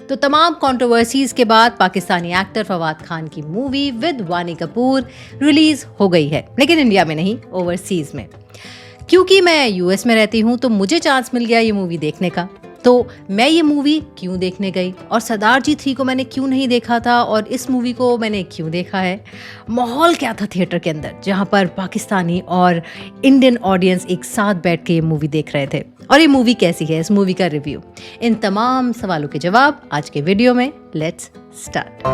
तो तमाम कंट्रोवर्सीज के बाद पाकिस्तानी एक्टर फवाद खान की मूवी विद वानी कपूर रिलीज हो गई है, लेकिन इंडिया में नहीं, ओवरसीज में। क्योंकि मैं यूएस में रहती हूँ तो मुझे चांस मिल गया ये मूवी देखने का। तो मैं ये मूवी क्यों देखने गई और सरदार जी 3 को मैंने क्यों नहीं देखा था और इस मूवी को मैंने क्यों देखा है, माहौल क्या था थिएटर के अंदर जहाँ पर पाकिस्तानी और इंडियन ऑडियंस एक साथ बैठ के ये मूवी देख रहे थे, और ये मूवी कैसी है, इस मूवी का रिव्यू, इन तमाम सवालों के जवाब आज के वीडियो में। Let's start.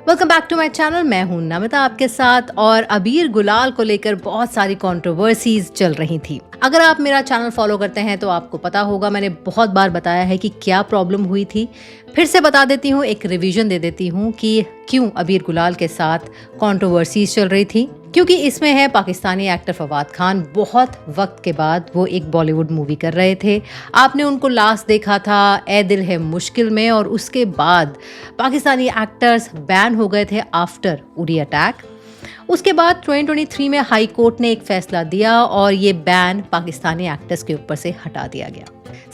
Welcome back to my channel. मैं हूं नमिता आपके साथ, और अबीर गुलाल को लेकर बहुत सारी कंट्रोवर्सीज चल रही थी। अगर आप मेरा चैनल फॉलो करते हैं तो आपको पता होगा, मैंने बहुत बार बताया है कि क्या प्रॉब्लम हुई थी। फिर से बता देती हूँ, एक रिवीजन दे देती हूँ कि क्यों अबीर गुलाल के साथ कंट्रोवर्सीज चल रही थी। क्योंकि इसमें है पाकिस्तानी एक्टर फवाद खान, बहुत वक्त के बाद वो एक बॉलीवुड मूवी कर रहे थे। आपने उनको लास्ट देखा था ए दिल है मुश्किल में, और उसके बाद पाकिस्तानी एक्टर्स बैन हो गए थे आफ्टर उरी अटैक। उसके बाद 2023 में हाई कोर्ट ने एक फैसला दिया और ये बैन पाकिस्तानी एक्टर्स के ऊपर से हटा दिया गया।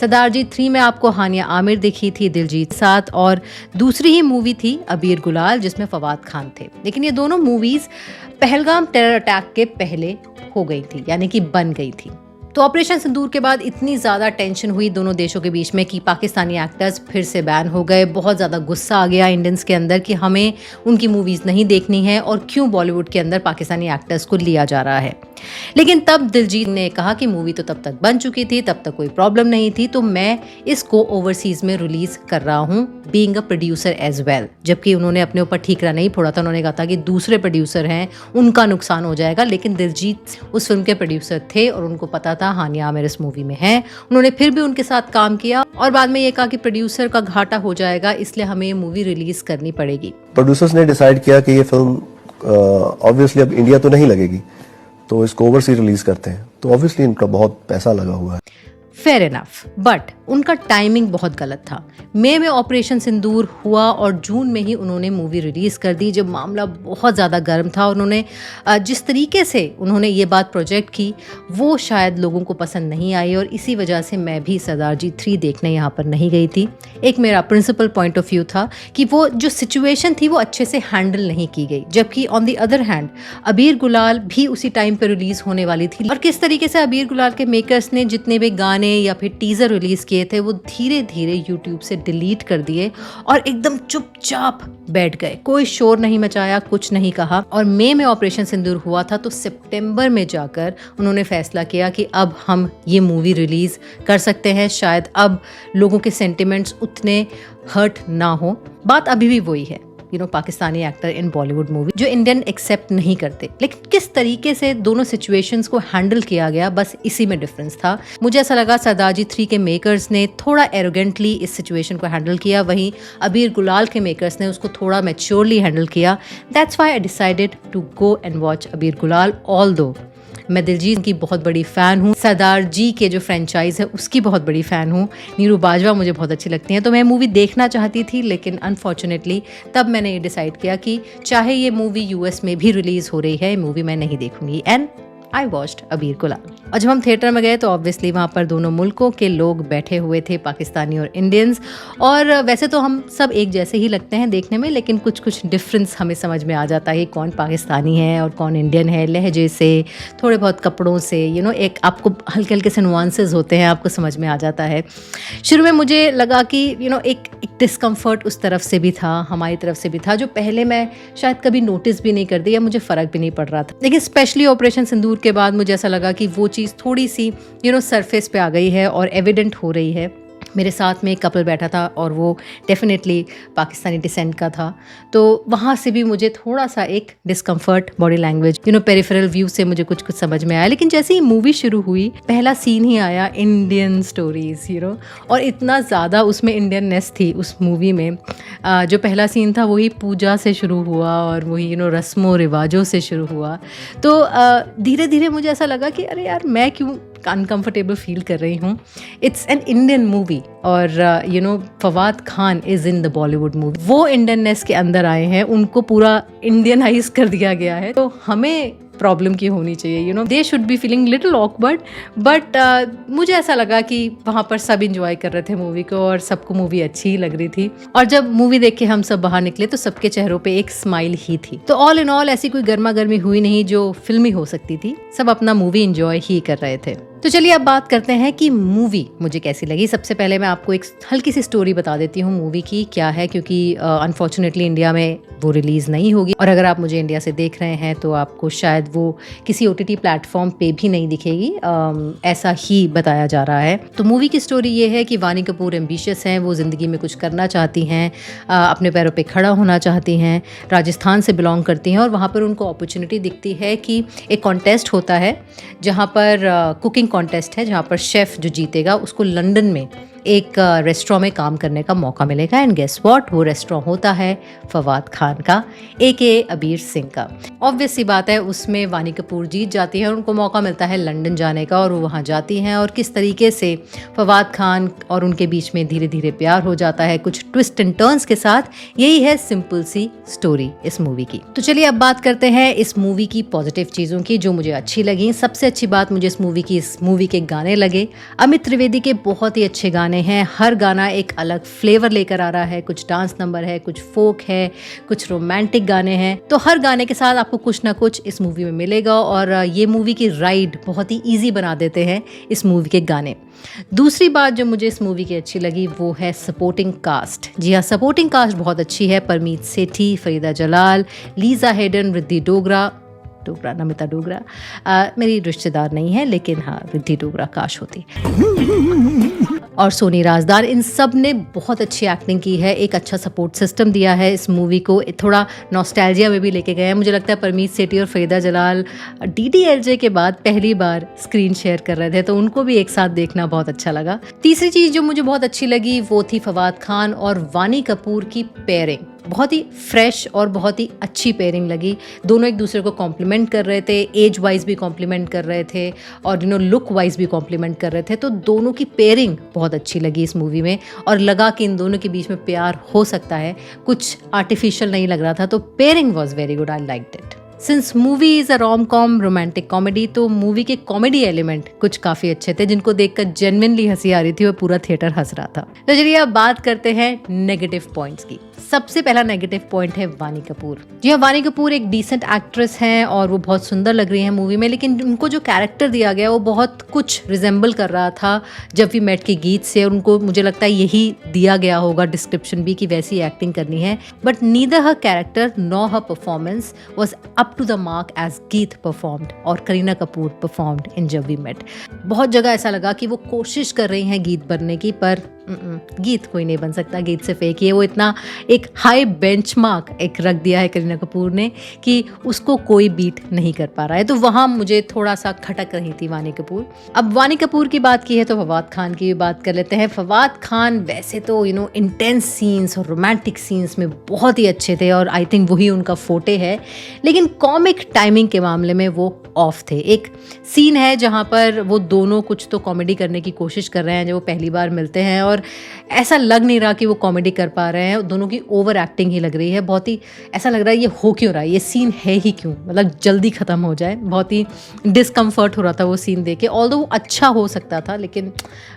सरदार जी 3 में आपको हानिया आमिर दिखी थी दिलजीत साथ, और दूसरी ही मूवी थी अबीर गुलाल जिसमें फवाद खान थे। लेकिन ये दोनों मूवीज पहलगाम टेरर अटैक के पहले हो गई थी, यानी कि बन गई थी। तो ऑपरेशन सिंदूर के बाद इतनी ज़्यादा टेंशन हुई दोनों देशों के बीच में कि पाकिस्तानी एक्टर्स फिर से बैन हो गए। बहुत ज़्यादा गुस्सा आ गया इंडियंस के अंदर कि हमें उनकी मूवीज़ नहीं देखनी है और क्यों बॉलीवुड के अंदर पाकिस्तानी एक्टर्स को लिया जा रहा है। लेकिन तब दिलजीत ने कहा कि मूवी तो तब तक बन चुकी थी, तब तक कोई प्रॉब्लम नहीं थी, तो मैं इसको ओवरसीज में रिलीज कर रहा हूँ being a producer as well. जबकि उन्होंने अपने ऊपर ठीकरा नहीं फोड़ा था, उन्होंने कहा था कि दूसरे प्रोड्यूसर हैं, उनका नुकसान हो जाएगा। लेकिन दिलजीत उस फिल्म के प्रोड्यूसर थे और उनको पता था हानिया आमिर इस मूवी में है। उन्होंने फिर भी उनके साथ काम किया और बाद में ये कहा कि प्रोड्यूसर का घाटा हो जाएगा, इसलिए हमें ये मूवी रिलीज करनी पड़ेगी। प्रोड्यूसर्स ने डिसाइड किया कि ये फिल्म ऑब्वियसली अब इंडिया तो नहीं लगेगी, तो इसको ओवरसीज रिलीज करते हैं। तो ऑब्वियसली इनका बहुत पैसा लगा हुआ है। फेयर इनफ, बट उनका टाइमिंग बहुत गलत था। मई में ऑपरेशन सिंदूर हुआ और जून में ही उन्होंने मूवी रिलीज़ कर दी, जब मामला बहुत ज़्यादा गर्म था। उन्होंने जिस तरीके से उन्होंने ये बात प्रोजेक्ट की वो शायद लोगों को पसंद नहीं आई, और इसी वजह से मैं भी सरदार जी 3 देखने यहाँ पर नहीं गई थी। एक मेरा प्रिंसिपल पॉइंट ऑफ व्यू था कि वो जो सिचुएशन थी वो अच्छे से हैंडल नहीं की गई। जबकि ऑन द अदर हैंड अबीर गुलाल भी उसी टाइम पर रिलीज़ होने वाली थी, और किस तरीके से अबीर गुलाल के मेकर्स ने जितने भी गाने या फिर टीजर रिलीज किए थे वो धीरे धीरे यूट्यूब से डिलीट कर दिए और एकदम चुपचाप बैठ गए। कोई शोर नहीं मचाया, कुछ नहीं कहा। और मई में ऑपरेशन सिंदूर हुआ था, तो सितंबर में जाकर उन्होंने फैसला किया कि अब हम ये मूवी रिलीज कर सकते हैं। शायद अब लोगों के सेंटिमेंट्स उतने हर्ट ना हो। बात अभी भी वही है, Pakistani actor in Bollywood movie जो इंडियन एक्सेप्ट नहीं करते। लेकिन किस तरीके से दोनों सिचुएशंस को हैंडल किया गया, बस इसी में डिफरेंस था। मुझे ऐसा लगा सरदार जी 3 के मेकर्स ने थोड़ा एरोगेंटली इस सिचुएशन को हैंडल किया, वहीं अबीर गुलाल के मेकर्स ने उसको थोड़ा मैच्योरली हैंडल किया। That's why I decided to go and watch Abir Gulaal. Although मैं दिलजीत की बहुत बड़ी फ़ैन हूँ, सरदार जी के जो फ्रेंचाइज है उसकी बहुत बड़ी फ़ैन हूँ, नीरू बाजवा मुझे बहुत अच्छी लगती हैं, तो मैं मूवी देखना चाहती थी। लेकिन अनफॉर्चुनेटली तब मैंने ये डिसाइड किया कि चाहे ये मूवी यूएस में भी रिलीज़ हो रही है, ये मूवी मैं नहीं देखूंगी। एंड आई वॉच्ड अबीर गुलाल। और जब हम थिएटर में गए तो ऑब्वियसली वहाँ पर दोनों मुल्कों के लोग बैठे हुए थे, पाकिस्तानी और इंडियंस। और वैसे तो हम सब एक जैसे ही लगते हैं देखने में, लेकिन कुछ कुछ डिफरेंस हमें समझ में आ जाता है कि कौन पाकिस्तानी है और कौन इंडियन है। लहजे से, थोड़े बहुत कपड़ों से, एक आपको हल्के हल्के से नुआंसेस होते हैं, आपको समझ में आ जाता है। शुरू में मुझे लगा कि एक डिस्कम्फर्ट उस तरफ से भी था, हमारी तरफ से भी था, जो पहले मैं शायद कभी नोटिस भी नहीं करती या मुझे फ़र्क भी नहीं पड़ रहा था। लेकिन स्पेशली ऑपरेशन सिंदूर के बाद मुझे ऐसा लगा कि वो चीज़ थोड़ी सी सरफेस पे आ गई है और एविडेंट हो रही है। मेरे साथ में एक कपल बैठा था और वो डेफिनेटली पाकिस्तानी डिसेंट का था, तो वहाँ से भी मुझे थोड़ा सा एक discomfort, body language, peripheral view से मुझे कुछ कुछ समझ में आया। लेकिन जैसे ही मूवी शुरू हुई, पहला सीन ही आया इंडियन स्टोरीज, और इतना ज़्यादा उसमें इंडियननेस थी उस मूवी में। जो पहला सीन था वही पूजा से शुरू हुआ और वही रस्मों रिवाजों से शुरू हुआ। तो धीरे धीरे मुझे ऐसा लगा कि अरे यार, मैं क्यों अनकंफर्टेबल फील कर रही हूँ। इट्स एन इंडियन मूवी और Fawad Khan is in the Bollywood movie. वो इंडियननेस के अंदर आए हैं, उनको पूरा इंडियनाइज कर दिया गया है, तो हमें प्रॉब्लम की होनी चाहिए, you know they should be feeling little awkward, but मुझे ऐसा लगा कि वहाँ पर सब इंजॉय कर रहे थे मूवी को और सबको मूवी अच्छी ही लग रही थी। और जब मूवी देख के हम सब बाहर निकले तो सबके चेहरों पे एक स्माइल ही थी। तो ऑल इन ऑल ऐसी कोई गर्मा गर्मी हुई नहीं जो फिल्मी हो सकती थी, सब अपना मूवी इंजॉय ही कर रहे थे। तो चलिए अब बात करते हैं कि मूवी मुझे कैसी लगी। सबसे पहले मैं आपको एक हल्की सी स्टोरी बता देती हूँ मूवी की क्या है, क्योंकि अनफॉर्चुनेटली इंडिया में वो रिलीज़ नहीं होगी, और अगर आप मुझे इंडिया से देख रहे हैं तो आपको शायद वो किसी OTT प्लेटफॉर्म पे भी नहीं दिखेगी, ऐसा ही बताया जा रहा है। तो मूवी की स्टोरी ये है कि वानी कपूर एम्बिशियस हैं, वो ज़िंदगी में कुछ करना चाहती हैं, अपने पैरों पे खड़ा होना चाहती हैं, राजस्थान से बिलोंग करती हैं, और वहाँ पर उनको अपॉर्चुनिटी दिखती है कि एक कॉन्टेस्ट होता है जहाँ पर कुकिंग कॉन्टेस्ट है, जहाँ पर शेफ़ जो जीतेगा उसको लंदन में एक रेस्टोरेंट में काम करने का मौका मिलेगा। एंड गेस व्हाट, वो रेस्टोरेंट होता है फवाद खान का, AKA अबीर सिंह का। ऑब्वियस सी बात है उसमें वानी कपूर जीत जाती है और उनको मौका मिलता है लंदन जाने का, और वो वहाँ जाती हैं और किस तरीके से फवाद खान और उनके बीच में धीरे धीरे प्यार हो जाता है कुछ ट्विस्ट एंड टर्न्स के साथ। यही है सिंपल सी स्टोरी इस मूवी की। तो चलिए अब बात करते हैं इस मूवी की पॉजिटिव चीज़ों की जो मुझे अच्छी लगी। सबसे अच्छी बात मुझे इस मूवी के गाने लगे। अमित त्रिवेदी के बहुत ही अच्छे गाने हैं, हर गाना एक अलग फ्लेवर लेकर आ रहा है, कुछ डांस नंबर है, कुछ फोक है, कुछ रोमांटिक गाने हैं। तो हर गाने के साथ आपको कुछ ना कुछ इस मूवी में मिलेगा, और ये मूवी की राइड बहुत ही इजी बना देते हैं इस मूवी के गाने। दूसरी बात जो मुझे इस मूवी की अच्छी लगी वो है सपोर्टिंग कास्ट। जी हाँ, सपोर्टिंग कास्ट बहुत अच्छी है। परमीत सेठी, फरीदा जलाल, लीजा हेडन, रिद्धि डोगरा, नमिता डोगरा मेरी रिश्तेदार नहीं है, लेकिन हाँ रिद्धि डोगरा काश होती, और सोनी राजदार, इन सब ने बहुत अच्छी एक्टिंग की है, एक अच्छा सपोर्ट सिस्टम दिया है इस मूवी को, थोड़ा नॉस्टैल्जिया में भी लेके गए हैं। मुझे लगता है परमीत सेठी और फरीदा जलाल DDLJ के बाद पहली बार स्क्रीन शेयर कर रहे थे, तो उनको भी एक साथ देखना बहुत अच्छा लगा। तीसरी चीज़ जो मुझे बहुत अच्छी लगी वो थी फवाद खान और वानी कपूर की पेयरिंग। बहुत ही फ्रेश और बहुत ही अच्छी पेयरिंग लगी। दोनों एक दूसरे को कॉम्प्लीमेंट कर रहे थे, एज वाइज भी कॉम्प्लीमेंट कर रहे थे, और लुक वाइज भी कॉम्प्लीमेंट कर रहे थे। तो दोनों की पेयरिंग बहुत अच्छी लगी इस मूवी में, और लगा कि इन दोनों के बीच में प्यार हो सकता है, कुछ आर्टिफिशियल नहीं लग रहा था। तो pairing was very good, I liked it. Since movie is a rom com romantic comedy, तो मूवी के कॉमेडी एलिमेंट कुछ काफ़ी अच्छे थे जिनको देखकर जेन्युइनली हंसी आ रही थी और पूरा थिएटर हंस रहा था। तो चलिए अब बात करते हैं नेगेटिव पॉइंट्स की। सबसे पहला नेगेटिव पॉइंट है वानी कपूर। जी हाँ, वानी कपूर एक डिसेंट एक्ट्रेस हैं और वो बहुत सुंदर लग रही हैं मूवी में, लेकिन उनको जो कैरेक्टर दिया गया वो बहुत कुछ रिजेंबल कर रहा था जब वी मेट के गीत से, और उनको मुझे लगता है यही दिया गया होगा डिस्क्रिप्शन भी कि वैसी एक्टिंग करनी है। But neither her character nor her performance was up to the mark as Geet performed और करीना कपूर परफॉर्म्ड इन जब वी मेट। बहुत जगह ऐसा लगा कि वो कोशिश कर रही हैं गीत बनने की, पर गीत कोई नहीं बन सकता, गीत से फेक ही है। वो इतना एक हाई बेंचमार्क एक रख दिया है करीना कपूर ने कि उसको कोई बीट नहीं कर पा रहा है। तो वहाँ मुझे थोड़ा सा खटक रही थी वानी कपूर। अब वानी कपूर की बात की है तो फवाद खान की भी बात कर लेते हैं। फवाद खान वैसे तो इंटेंस सीन्स और रोमांटिक सीन्स में बहुत ही अच्छे थे, और आई थिंक वही उनका फोटे है, लेकिन कॉमिक टाइमिंग के मामले में वो ऑफ थे। एक सीन है जहाँ पर वो दोनों कुछ तो कॉमेडी करने की कोशिश कर रहे हैं जब वो पहली बार मिलते हैं, और ऐसा लग नहीं रहा कि वो कॉमेडी कर पा रहे हैं, दोनों की ओवर एक्टिंग ही लग रही है। बहुत ही ऐसा लग रहा है ये हो क्यों रहा है, ये सीन है ही क्यों, मतलब जल्दी ख़त्म हो जाए। बहुत ही डिस्कम्फर्ट हो रहा था वो सीन देख के। ऑल्दो वो अच्छा हो सकता था, लेकिन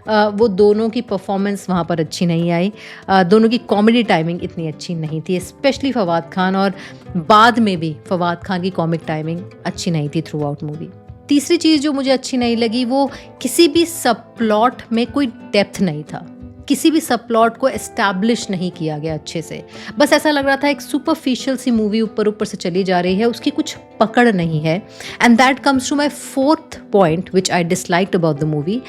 वो दोनों की परफॉर्मेंस वहाँ पर अच्छी नहीं आई। दोनों की कॉमेडी टाइमिंग इतनी अच्छी नहीं थी, स्पेशली फवाद खान, और बाद में भी फवाद खान की कॉमिक टाइमिंग अच्छी नहीं थी थ्रू आउट मूवी। तीसरी चीज़ जो मुझे अच्छी नहीं लगी वो किसी भी सब प्लॉट में कोई डेप्थ नहीं था, किसी भी सब प्लॉट को एस्टैब्लिश नहीं किया गया अच्छे से। बस ऐसा लग रहा था एक सुपरफिशियल सी मूवी ऊपर से चली जा रही है, उसकी कुछ पकड़ नहीं है। And that comes to my fourth point which I disliked about the movie.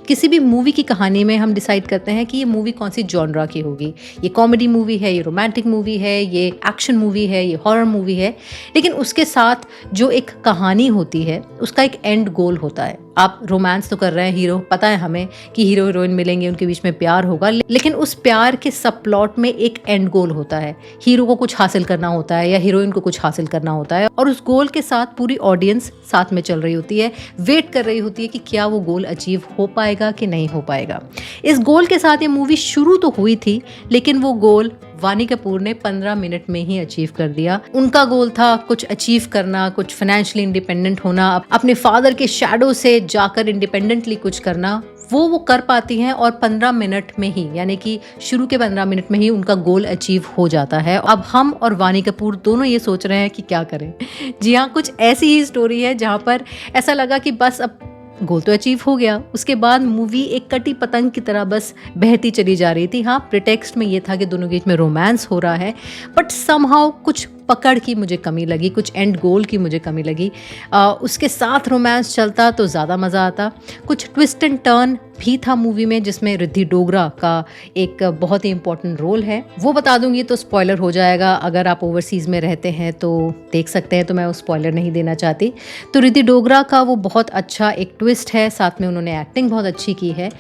किसी भी मूवी की कहानी में हम डिसाइड करते हैं कि ये मूवी कौन सी जॉनरा की होगी, ये कॉमेडी मूवी है, ये रोमांटिक मूवी है, ये एक्शन मूवी है, ये हॉरर मूवी है, लेकिन उसके साथ जो एक कहानी होती है उसका एक एंड गोल होता है। आप रोमांस तो कर रहे हैं, हीरो पता है हमें कि हीरो हीरोइन मिलेंगे, उनके बीच में प्यार होगा, लेकिन उस प्यार के सब प्लॉट में एक एंड गोल होता है। हीरो को कुछ हासिल करना होता है या हीरोइन को कुछ हासिल करना होता है, और उस गोल के साथ पूरी ऑडियंस साथ में चल रही होती है, वेट कर रही होती है कि क्या वो गोल अचीव हो पाएगा कि नहीं हो पाएगा। इस गोल के साथ ये मूवी शुरू तो हुई थी, लेकिन वो गोल वानी कपूर ने 15 मिनट में ही अचीव कर दिया। उनका गोल था कुछ अचीव करना, कुछ फाइनेंशियली इंडिपेंडेंट होना, अपने फादर के शैडो से जाकर इंडिपेंडेंटली कुछ करना, वो कर पाती हैं और 15 मिनट में ही, यानी कि शुरू के 15 मिनट में ही उनका गोल अचीव हो जाता है। अब हम और वानी कपूर दोनों ये सोच रहे हैं कि क्या करें। जी हाँ, कुछ ऐसी ही स्टोरी है जहाँ पर ऐसा लगा कि बस अब गोल तो अचीव हो गया, उसके बाद मूवी एक कटी पतंग की तरह बस बहती चली जा रही थी। हाँ, प्रिटेक्स्ट में ये था कि दोनों के बीच में रोमांस हो रहा है, बट समहाउ कुछ पकड़ की मुझे कमी लगी, कुछ एंड गोल की मुझे कमी लगी। उसके साथ रोमांस चलता तो ज़्यादा मज़ा आता। कुछ ट्विस्ट एंड टर्न भी था मूवी में, जिसमें रिद्धि डोगरा का एक बहुत ही इंपॉर्टेंट रोल है। वो बता दूंगी तो स्पॉइलर हो जाएगा, अगर आप ओवरसीज़ में रहते हैं तो देख सकते हैं, तो मैं वो स्पॉइलर नहीं देना चाहती। तो रिद्धि डोगरा का वो बहुत अच्छा एक ट्विस्ट है, साथ में उन्होंने एक्टिंग बहुत अच्छी की है।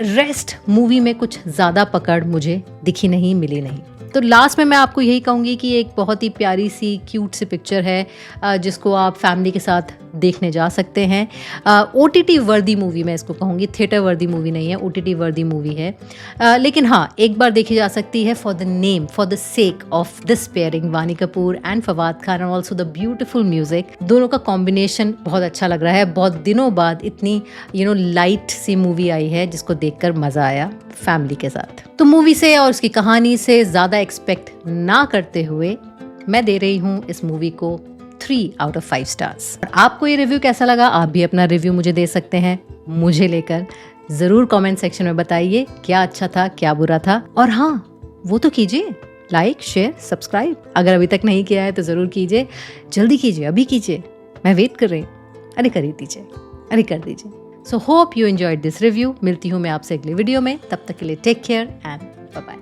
रेस्ट मूवी में कुछ ज़्यादा पकड़ मुझे दिखी नहीं, मिली नहीं। तो लास्ट में मैं आपको यही कहूँगी कि एक बहुत ही प्यारी सी क्यूट सी पिक्चर है जिसको आप फैमिली के साथ देखने जा सकते हैं। OTT वर्दी मूवी मैं इसको कहूँगी, थिएटर वर्दी मूवी नहीं है, OTT वर्दी मूवी है। लेकिन हाँ, एक बार देखी जा सकती है for the name, for the sake of this pairing, Vani Kapoor and Fawad Khan, and also the beautiful music. दोनों का कॉम्बिनेशन बहुत अच्छा लग रहा है। बहुत दिनों बाद इतनी लाइट सी मूवी आई है जिसको देखकर मज़ा आया फैमिली के साथ। तो मूवी से और उसकी कहानी से ज़्यादा एक्सपेक्ट ना करते हुए मैं दे रही हूँ इस मूवी को 3 out of 5 स्टार्स। आपको ये रिव्यू कैसा लगा? आप भी अपना रिव्यू मुझे दे सकते हैं, मुझे लेकर ज़रूर कमेंट सेक्शन में बताइए क्या अच्छा था, क्या बुरा था। और हाँ, वो तो कीजिए लाइक, शेयर, सब्सक्राइब। अगर अभी तक नहीं किया है तो ज़रूर कीजिए, जल्दी कीजिए, अभी कीजिए, मैं वेट कर रही हूँ। अरे कर ही दीजिए, अरे कर दीजिए। So hope you enjoyed this review. मिलती हूँ मैं आपसे अगले वीडियो में, तब तक के लिए take care and bye bye.